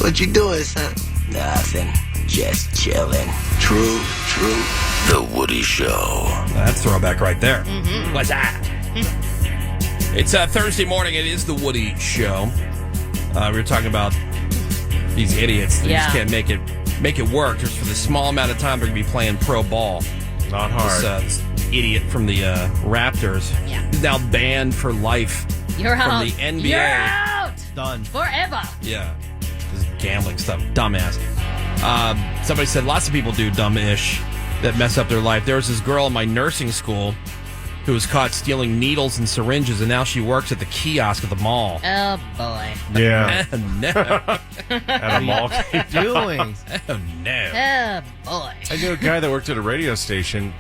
What you doing, son? Nothing. Just chilling. True. The Woody Show. That's throwback right there. Mm-hmm. What's that? It's Thursday morning. It is the Woody Show. We were talking about these idiots that just can't make it work. Just for the small amount of time they're going to be playing pro ball. Not hard. This idiot from the Raptors is now banned for life You're out. from the NBA. You're out. Done. Forever. Yeah. This gambling stuff. Dumbass. Somebody said lots of people do dumb-ish that mess up their life. There was this girl in my nursing school who was caught stealing needles and syringes, and now she works at the kiosk at the mall. Oh, boy. Yeah. No. At a mall. What are you doing? Oh, no. Oh, boy. I knew a guy that worked at a radio station.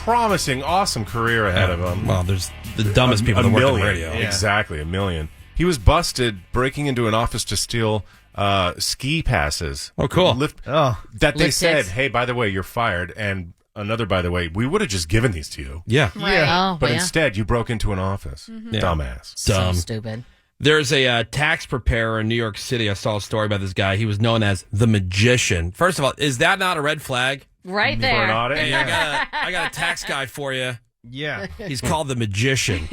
Promising, awesome career ahead of him. Well, there's the dumbest people that work in radio. Yeah. Exactly, 1 million. He was busted breaking into an office to steal ski passes. Oh, cool. That they Lift said, kits. hey, by the way, you're fired. And another, by the way, we would have just given these to you. Yeah. Oh, But yeah. instead, you broke into an office. Yeah. Dumbass. So stupid. There's a tax preparer in New York City. I saw a story about this guy. He was known as the Magician. First of all, is that not a red flag? Right For there. an audit? Hey, I got a tax guy for you. Yeah. He's called the Magician.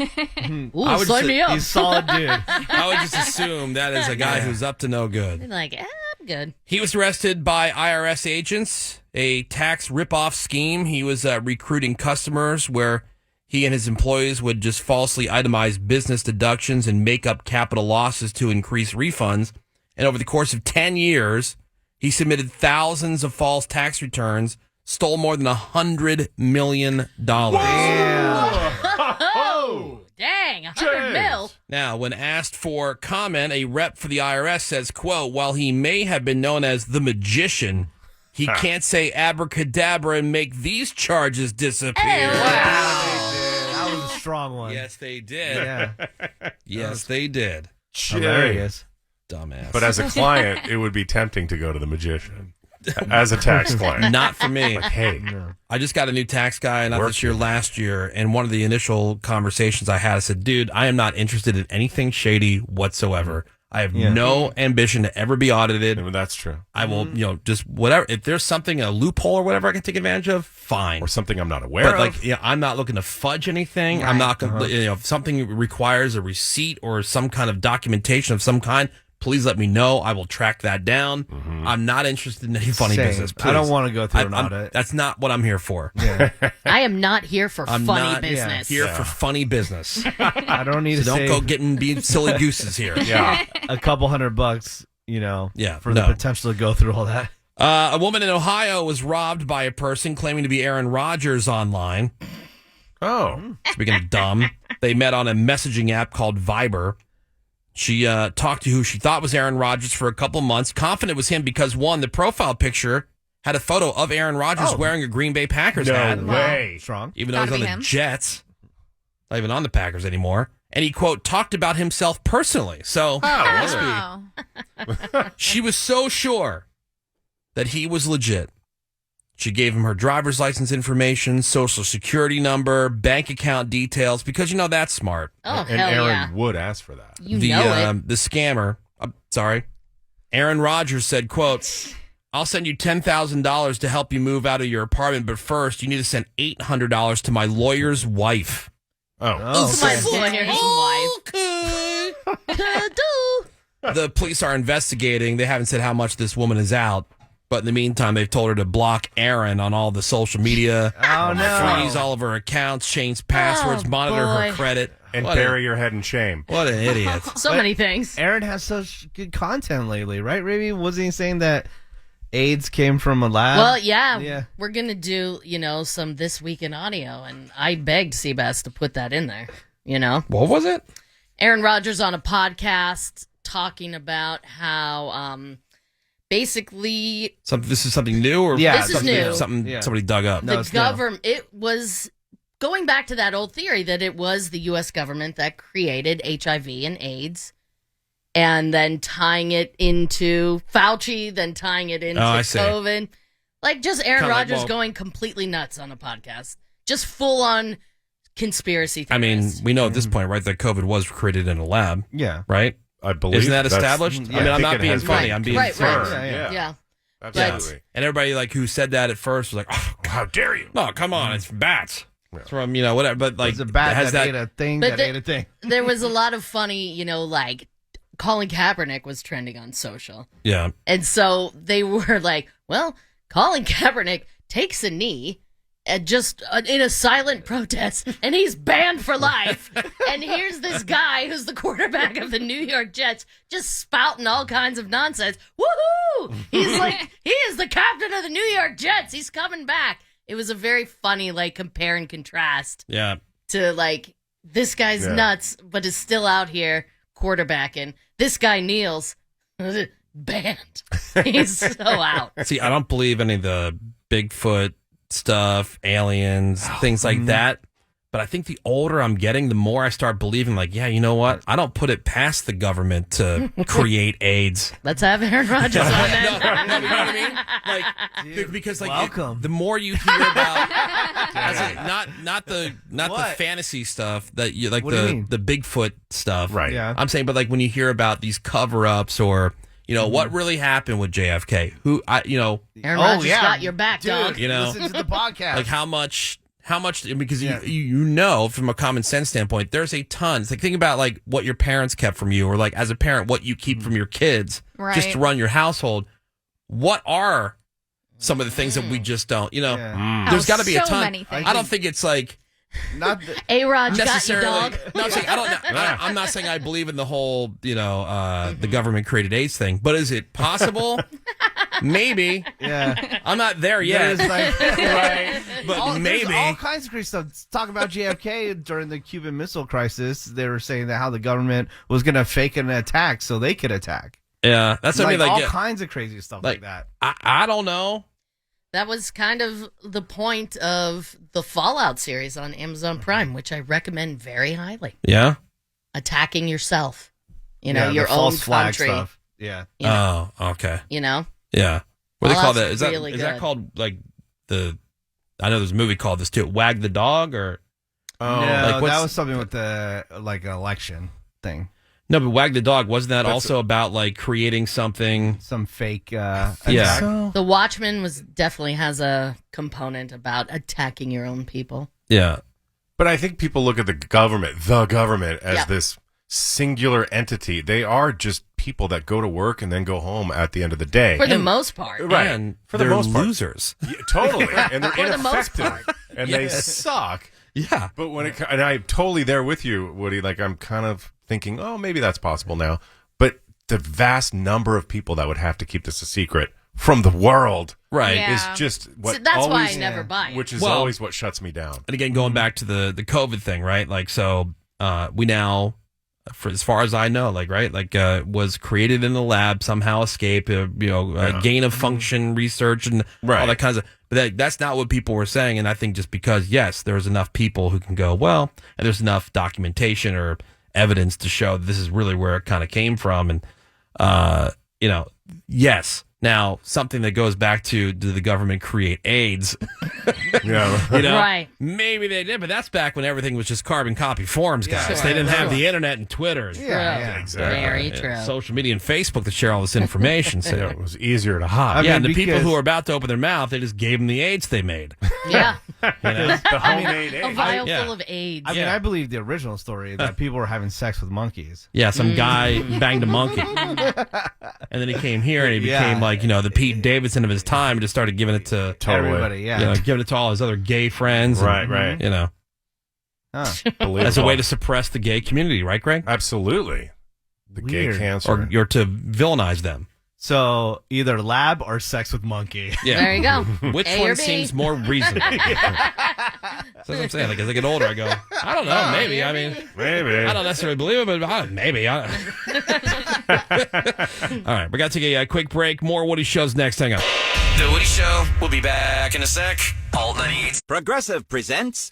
Ooh, I would sign just- me up. He's solid dude. I would just assume that is a guy who's up to no good. Like, I'm good. He was arrested by IRS agents, a tax ripoff scheme. He was recruiting customers where he and his employees would just falsely itemize business deductions and make up capital losses to increase refunds. And over the course of 10 years, he submitted thousands of false tax returns, stole more than $100 million. Oh! Dang, 100 mil. Now, when asked for comment, a rep for the IRS says, quote, while he may have been known as the Magician, he can't say abracadabra and make these charges disappear. That was a strong one. Yes, they did. Yeah. Yes, they did. Hilarious. Dumbass. But as a client, it would be tempting to go to the Magician. As a tax client. Not for me. Like, hey, I just got a new tax guy, not this year, last year. And one of the initial conversations I had, I said, dude, I am not interested in anything shady whatsoever. I have no ambition to ever be audited. I mean, that's true. I will, just whatever. If there's something, a loophole or whatever I can take advantage of, fine. Or something I'm not aware But of. like, I'm not looking to fudge anything. Right. I'm not going to, if something requires a receipt or some kind of documentation of some kind, please let me know. I will track that down. I'm not interested in any funny Same. business. Please. I don't want to go through an audit. That's not what I'm here for. I am not here for I'm funny not business. here for funny business. I don't need So to don't save go getting be silly gooses here. Yeah. a couple $100, for the potential to go through all that. A woman in Ohio was robbed by a person claiming to be Aaron Rodgers online. Oh. Speaking of dumb, they met on a messaging app called Viber. She talked to who she thought was Aaron Rodgers for a couple months, confident it was him because, one, the profile picture had a photo of Aaron Rodgers wearing a Green Bay Packers hat. No way. Strong. Even though he's on Gotta the be him. Jets. Not even on the Packers anymore. And he, quote, talked about himself personally. So Oh. she was so sure that he was legit. She gave him her driver's license information, social security number, bank account details, because, that's smart. Oh, And hell Aaron yeah. would ask for that. You know it. The scammer, Aaron Rodgers said, quote, I'll send you $10,000 to help you move out of your apartment, but first you need to send $800 to my lawyer's wife. Oh. It's my lawyer's wife. The police are investigating. They haven't said how much this woman is out, but in the meantime, they've told her to block Aaron on all the social media, Oh, no. freeze all of her accounts, change passwords, monitor her boy. credit. And What bury your head in shame. What an idiot. So many things. Aaron has such good content lately, right, Ravi? Wasn't he saying that AIDS came from a lab? Well, yeah. Yeah. We're going to do, some This Week in Audio, and I begged Seabass to put that in there, What was it? Aaron Rodgers on a podcast talking about how basically This is something new, or Yeah, This is something, new. something somebody dug up? No, the it's new. government, it was going back to that old theory that it was the U.S. government that created HIV and AIDS, and then tying it into Fauci, then tying it into I see. COVID. Like, just Aaron Kinda like, Rodgers well- going completely nuts on a podcast. Just full-on conspiracy theories. I mean, we know at this point, right, that COVID was created in a lab, Yeah. right? I believe. Isn't that that's- established? yeah, I mean, I'm think not it being has funny. been I'm being Right, fair. right. Yeah. Yeah. Absolutely. And everybody like who said that at first was like, oh, How dare you? no, come on, it's from bats. It's from, whatever. But like, It's a bat has that ate a thing But that ate a thing. There was a lot of funny, like Colin Kaepernick was trending on social. yeah. And so they were like, well, Colin Kaepernick takes a knee and just in a silent protest, and he's banned for life. And here's this guy who's the quarterback of the New York Jets just spouting all kinds of nonsense. Woohoo! He's like, he is the captain of the New York Jets. He's coming back. It was a very funny, like, compare and contrast Yeah. to, like, this guy's nuts, but is still out here quarterbacking. This guy kneels. Banned. He's so out. See, I don't believe any of the Bigfoot stuff, aliens, things like that. But I think the older I'm getting, the more I start believing, like, yeah, you know what? I don't put it past the government to create AIDS. Let's have Aaron Rodgers on No, then. you know what I mean? Like, because like welcome. the more you hear about, not the What? fantasy stuff that you like What do you mean? the Bigfoot stuff, Right. Yeah. I'm saying, but like when you hear about these cover-ups or what really happened with JFK, Aaron Rodgers got your back, Dude, dog. listen to the podcast. like how much because you know from a common sense standpoint there's a ton. It's like think about like what your parents kept from you or like as a parent what you keep from your kids just to run your household. What are some of the things that we just don't there's got to be a so ton. many things. I don't think it's like Not the, A-Rod got you, necessarily dog. no, I'm saying I'm not saying I believe in the whole the government created AIDS thing, but is it possible? Maybe. yeah. I'm not there yet. There's like, right. But maybe. There's all kinds of crazy stuff. Talk about JFK during the Cuban Missile Crisis. They were saying that how the government was going to fake an attack so they could attack. Yeah, that's what I mean. Like all kinds of crazy stuff like that. I don't know. That was kind of the point of the Fallout series on Amazon Prime, which I recommend very highly. Yeah. Attacking yourself, Yeah, your the own false flag country. stuff. Yeah. You know, Oh, okay. you know? Yeah. What do they call Fallout's that? Is that really is that good. called like the? I know there's a movie called this too. Wag the dog or Oh, no, like what's- that was something with the like election thing. no? But Wag the dog wasn't that That's- also about like creating something? Some fake Yeah. attack. The Watchmen definitely has a component about attacking your own people. Yeah. But I think people look at the government as Yeah. this singular entity. They are just people that go to work and then go home at the end of the day. For the most part. Right. And For the they're most part. losers. Yeah, totally. And they're For the most ineffective. And they suck. Yeah. But and I'm totally there with you, Woody. Like I'm kind of thinking, oh, maybe that's possible now. But the vast number of people that would have to keep this a secret from the world Right. Yeah. is just what So that's why I always, never buy it. which is Well- always what shuts me down. And again, going back to the COVID thing, right? Like, so we now, for as far as I know, like, right, like, was created in the lab, somehow escaped, gain of function research and all Right. that kinds of. But that's not what people were saying. And I think just because, yes, there's enough people who can go, well, and there's enough documentation or evidence to show that this is really where it kind of came from. And, yes. Now, something that goes back to, did the government create AIDS? Yeah. Right. Maybe they did, but that's back when everything was just carbon copy forms, guys. Sure, They didn't have sure. the internet and Twitter and Yeah. Exactly. Very and true. social media and Facebook to share all this information. So, Yeah, it was easier to hide. I yeah, mean, and the people because- who were about to open their mouth, they just gave them the AIDS they made. Yeah. the homemade A egg. vial Yeah. full of AIDS. I mean, I believe the original story that people were having sex with monkeys. Yeah, some guy banged a monkey. And then he came here and he became like, the Pete Davidson of his time and just started giving it to Totally. Everybody, yeah. giving it to all his other gay friends. and, Right, right. Huh. Believable. as a way to suppress the gay community, right, Greg? Absolutely. The Weird. gay cancer. Or to villainize them. So either lab or sex with monkey. Yeah. There you go. Which A or one B. seeall more reasonable? That's what I'm saying. Like, as I get older, I go, I don't know, maybe. I mean, Maybe. I don't necessarily believe it, but maybe. All right, we got to take a quick break. More Woody Shows next. Hang on. The Woody Show will be back in a sec. All that eats. Progressive presents